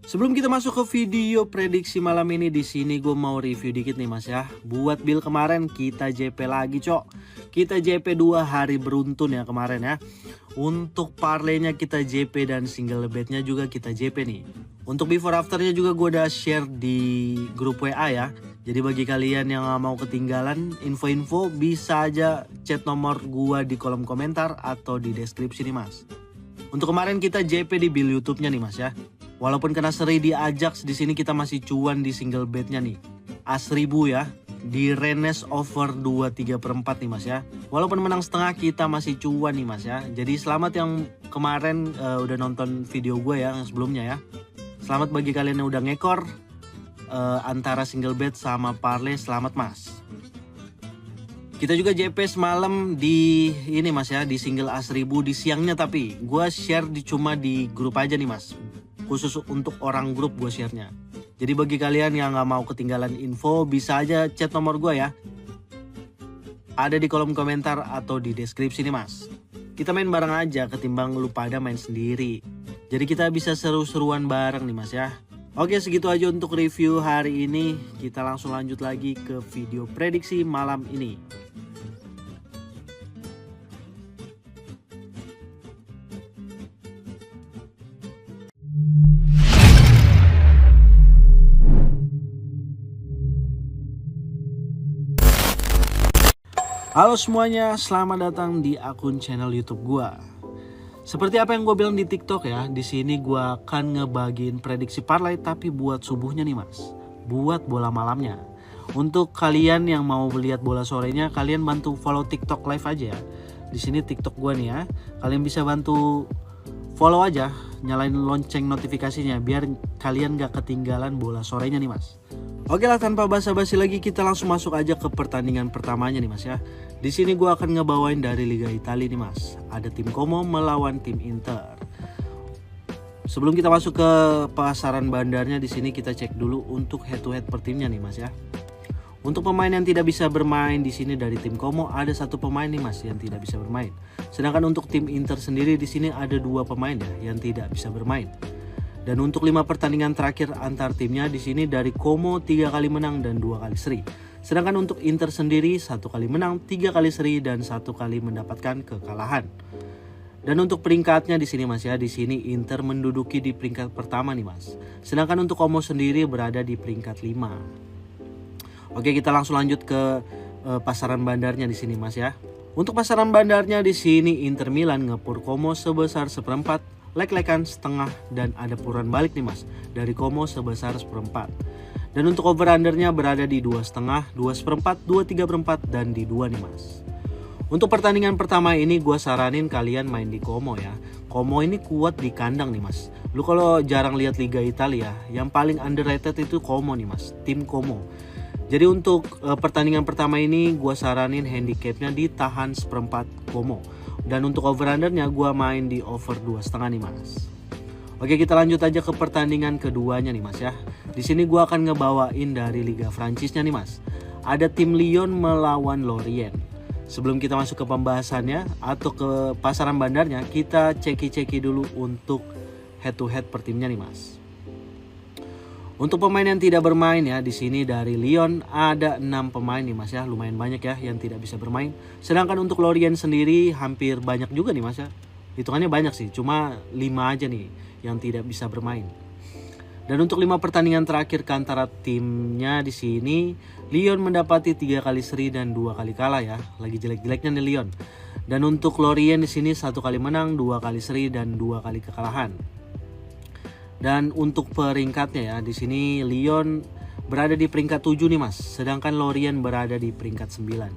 Sebelum kita masuk ke video prediksi malam ini, di sini gue mau review dikit nih mas ya. Buat build kemarin kita JP lagi cok. Kita JP 2 hari beruntun ya kemarin ya. Untuk parlaynya kita JP dan single bednya juga kita JP nih. Untuk before afternya juga gue udah share di grup WA ya. Jadi bagi kalian yang gak mau ketinggalan info-info, bisa aja chat nomor gue di kolom komentar atau di deskripsi nih mas. Untuk kemarin kita JP di build YouTube-nya nih mas ya. Walaupun kena seri di Ajax, di sini kita masih cuan di single bednya nih. A1000 ya. Di Rennes over 2/3/4 nih mas ya. Walaupun menang setengah, kita masih cuan nih mas ya. Jadi selamat yang kemarin udah nonton video gue ya, yang sebelumnya ya. Selamat bagi kalian yang udah ngekor antara single bed sama parlay, selamat mas. Kita juga JP semalam di ini mas ya, di single A1000 di siangnya, tapi gue share cuma di grup aja nih mas. Khusus untuk orang grup gue share-nya. Jadi bagi kalian yang gak mau ketinggalan info, bisa aja chat nomor gue ya. Ada di kolom komentar atau di deskripsi nih mas. Kita main bareng aja ketimbang lu pada main sendiri. Jadi kita bisa seru-seruan bareng nih mas ya. Oke, segitu aja untuk review hari ini. Kita langsung lanjut lagi ke video prediksi malam ini. Halo semuanya, selamat datang di akun channel YouTube gua. Seperti apa yang gue bilang di TikTok ya, di sini gua akan ngebagiin prediksi parlay tapi buat subuhnya nih mas, buat bola malamnya. Untuk kalian yang mau lihat bola sorenya, kalian bantu follow TikTok live aja ya. Di sini TikTok gua nih ya, kalian bisa bantu follow aja, nyalain lonceng notifikasinya biar kalian gak ketinggalan bola sorenya nih mas. Oke lah, tanpa basa-basi lagi kita langsung masuk aja ke pertandingan pertamanya nih mas ya. Di sini gue akan ngebawain dari Liga Italia nih mas. Ada tim Como melawan tim Inter. Sebelum kita masuk ke pasaran bandarnya, di sini kita cek dulu untuk head to head per timnya nih mas ya. Untuk pemain yang tidak bisa bermain di sini dari tim Como ada satu pemain nih mas yang tidak bisa bermain. Sedangkan untuk tim Inter sendiri di sini ada 2 pemain ya yang tidak bisa bermain. Dan untuk 5 pertandingan terakhir antar timnya di sini dari Como 3 kali menang dan 2 kali seri. Sedangkan untuk Inter sendiri 1 kali menang, 3 kali seri dan 1 kali mendapatkan kekalahan. Dan untuk peringkatnya di sini mas ya, di sini Inter menduduki di peringkat pertama nih mas. Sedangkan untuk Como sendiri berada di peringkat 5. Oke, kita langsung lanjut ke pasaran bandarnya di sini mas ya. Untuk pasaran bandarnya di sini Inter Milan ngepur Como sebesar 1/4. Lek-lekan setengah dan ada puran balik nih mas dari Como sebesar 1/4. Dan untuk over undernya berada di 2,5, 2/4, 2/3/4 dan di 2 nih mas. Untuk pertandingan pertama ini gue saranin kalian main di Como ya. Como ini kuat di kandang nih mas. Lu kalau jarang lihat Liga Italia, yang paling underrated itu Como nih mas, tim Como. Jadi untuk pertandingan pertama ini gue saranin handicapnya ditahan 1/4 Como. Dan untuk over undernya gue main di over 2,5 nih mas. Oke, kita lanjut aja ke pertandingan keduanya nih mas ya. Di sini gue akan ngebawain dari Liga Prancisnya nih mas. Ada tim Lyon melawan Lorient. Sebelum kita masuk ke pembahasannya atau ke pasaran bandarnya, kita ceki-ceki dulu untuk head to head per timnya nih mas. Untuk pemain yang tidak bermain ya, di sini dari Lyon ada 6 pemain nih mas ya, lumayan banyak ya yang tidak bisa bermain. Sedangkan untuk Lorient sendiri hampir banyak juga nih mas ya. Hitungannya banyak sih, cuma 5 aja nih yang tidak bisa bermain. Dan untuk 5 pertandingan terakhir ke antara timnya di sini, Lyon mendapati 3 kali seri dan 2 kali kalah ya. Lagi jelek-jeleknya nih Lyon. Dan untuk Lorient di sini 1 kali menang, 2 kali seri dan 2 kali kekalahan. Dan untuk peringkatnya ya, di sini Lyon berada di peringkat 7 nih mas, sedangkan Lorient berada di peringkat 9.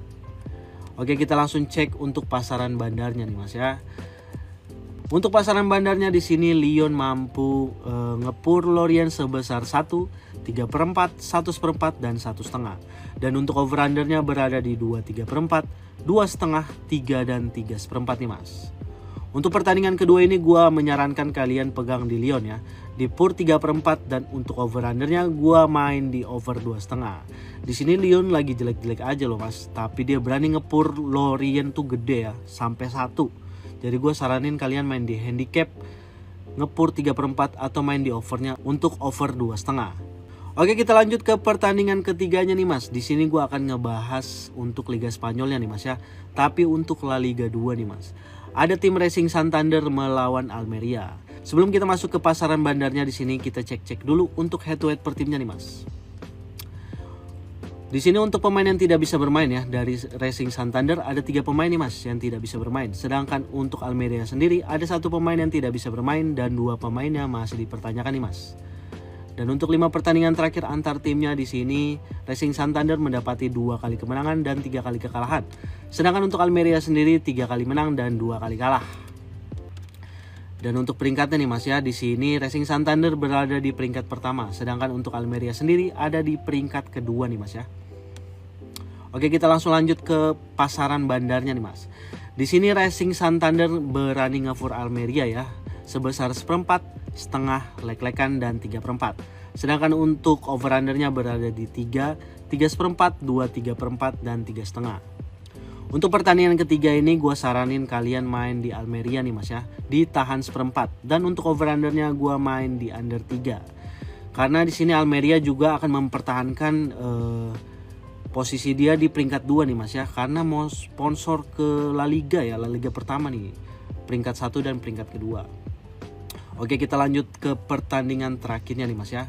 Oke, kita langsung cek untuk pasaran bandarnya nih mas ya. Untuk pasaran bandarnya di sini Lyon mampu ngepur Lorient sebesar 1, 3/4, 1/4 dan 1,5. Dan untuk over undernya berada di 2/3/4, 2,5, 3 dan 3/4 nih mas. Untuk pertandingan kedua ini gue menyarankan kalian pegang di Lyon ya, di pur 3/4, dan untuk over undernya gue main di over 2,5. Di sini Lyon lagi jelek-jelek aja loh mas, tapi dia berani ngepur Lorient tuh gede ya, sampai 1. Jadi gue saranin kalian main di handicap ngepur 3/4 atau main di overnya untuk over 2,5. Oke, kita lanjut ke pertandingan ketiganya nih Mas. Di sini gue akan ngebahas untuk Liga Spanyolnya nih Mas ya. Tapi untuk La Liga 2 nih Mas. Ada tim Racing Santander melawan Almeria. Sebelum kita masuk ke pasaran bandarnya, di sini kita cek dulu untuk head to head per timnya nih Mas. Di sini untuk pemain yang tidak bisa bermain ya, dari Racing Santander ada 3 pemain nih Mas yang tidak bisa bermain. Sedangkan untuk Almeria sendiri ada 1 pemain yang tidak bisa bermain dan 2 pemainnya masih dipertanyakan nih Mas. Dan untuk 5 pertandingan terakhir antar timnya di sini Racing Santander mendapati 2 kali kemenangan dan 3 kali kekalahan. Sedangkan untuk Almeria sendiri 3 kali menang dan 2 kali kalah. Dan untuk peringkatnya nih Mas ya, di sini Racing Santander berada di peringkat pertama, sedangkan untuk Almeria sendiri ada di peringkat kedua nih Mas ya. Oke, kita langsung lanjut ke pasaran bandarnya nih Mas. Di sini Racing Santander berani ngefur Almeria ya, sebesar 1/4, setengah, lek-lekan dan 3/4. Sedangkan untuk over undernya berada di 3, 3/4, 2, 3/4 dan 3,5. Untuk pertandingan ketiga ini gue saranin kalian main di Almeria nih Mas ya, ditahan 1/4, dan untuk over undernya gue main di under 3. Karena di sini Almeria juga akan mempertahankan posisi dia di peringkat 2 nih Mas ya, karena mau sponsor ke La Liga ya, La Liga pertama nih, peringkat 1 dan peringkat kedua. Oke, kita lanjut ke pertandingan terakhirnya nih Mas ya.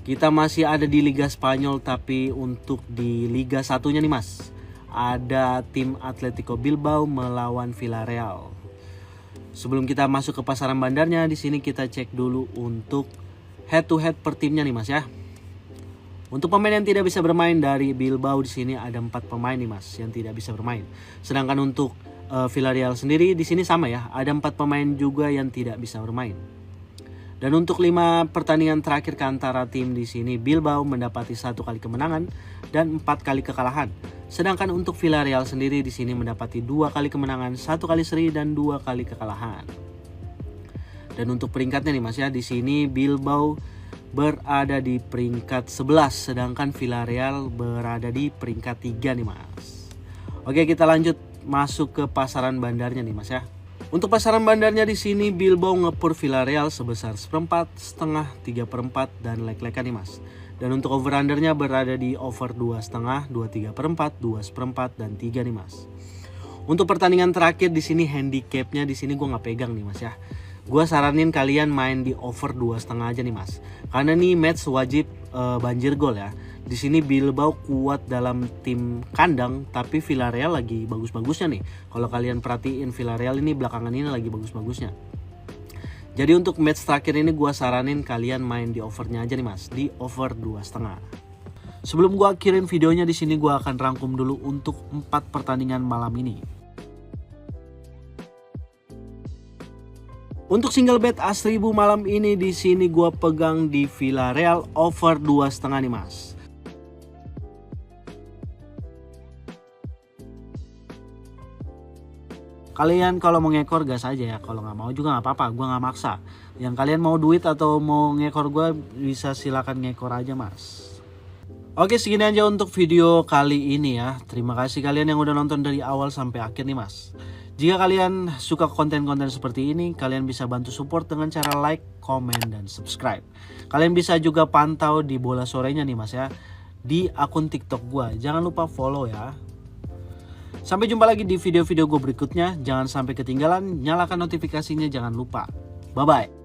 Kita masih ada di Liga Spanyol, tapi untuk di Liga 1-nya nih Mas, ada tim Atletico Bilbao melawan Villarreal. Sebelum kita masuk ke pasaran bandarnya, di sini kita cek dulu untuk head to head per timnya nih Mas ya. Untuk pemain yang tidak bisa bermain dari Bilbao di sini ada 4 pemain nih Mas yang tidak bisa bermain. Sedangkan untuk Villarreal sendiri di sini sama ya, ada 4 pemain juga yang tidak bisa bermain. Dan untuk 5 pertandingan terakhir ke antara tim di sini Bilbao mendapati 1 kali kemenangan dan 4 kali kekalahan. Sedangkan untuk Villarreal sendiri di sini mendapati 2 kali kemenangan, 1 kali seri dan 2 kali kekalahan. Dan untuk peringkatnya nih Mas ya, di sini Bilbao berada di peringkat 11, sedangkan Villarreal berada di peringkat 3 nih Mas. Oke, kita lanjut masuk ke pasaran bandarnya nih Mas ya. Untuk pasaran bandarnya di sini Bilbao ngepur Villarreal sebesar 1/4, setengah, 3/4 dan lek-lekan nih Mas. Dan untuk over undernya berada di over 2,5, 2/3/4, 2/4 dan 3 nih Mas. Untuk pertandingan terakhir di sini handicapnya di sini gue nggak pegang nih Mas ya. Gue saranin kalian main di over 2,5 aja nih Mas. Karena nih match wajib banjir gol ya. Di sini Bilbao kuat dalam tim kandang, tapi Villarreal lagi bagus-bagusnya nih. Kalau kalian perhatiin Villarreal ini belakangan ini lagi bagus-bagusnya. Jadi untuk match terakhir ini gue saranin kalian main di overnya aja nih Mas, di over 2,5. Sebelum gue akhirin videonya, di sini gue akan rangkum dulu untuk 4 pertandingan malam ini. Untuk single bet as-1000 malam ini di sini gue pegang di Villarreal over 2,5 nih Mas. Kalian kalau mau ngekor gas aja ya, kalau nggak mau juga nggak apa-apa, gue nggak maksa. Yang kalian mau duit atau mau ngekor gue bisa silakan ngekor aja Mas. Oke, segini aja untuk video kali ini ya. Terima kasih kalian yang udah nonton dari awal sampai akhir nih Mas. Jika kalian suka konten-konten seperti ini, kalian bisa bantu support dengan cara like, comment, dan subscribe. Kalian bisa juga pantau di bola sorenya nih Mas ya, di akun TikTok gue. Jangan lupa follow ya. Sampai jumpa lagi di video-video gue berikutnya. Jangan sampai ketinggalan, nyalakan notifikasinya, jangan lupa. Bye-bye.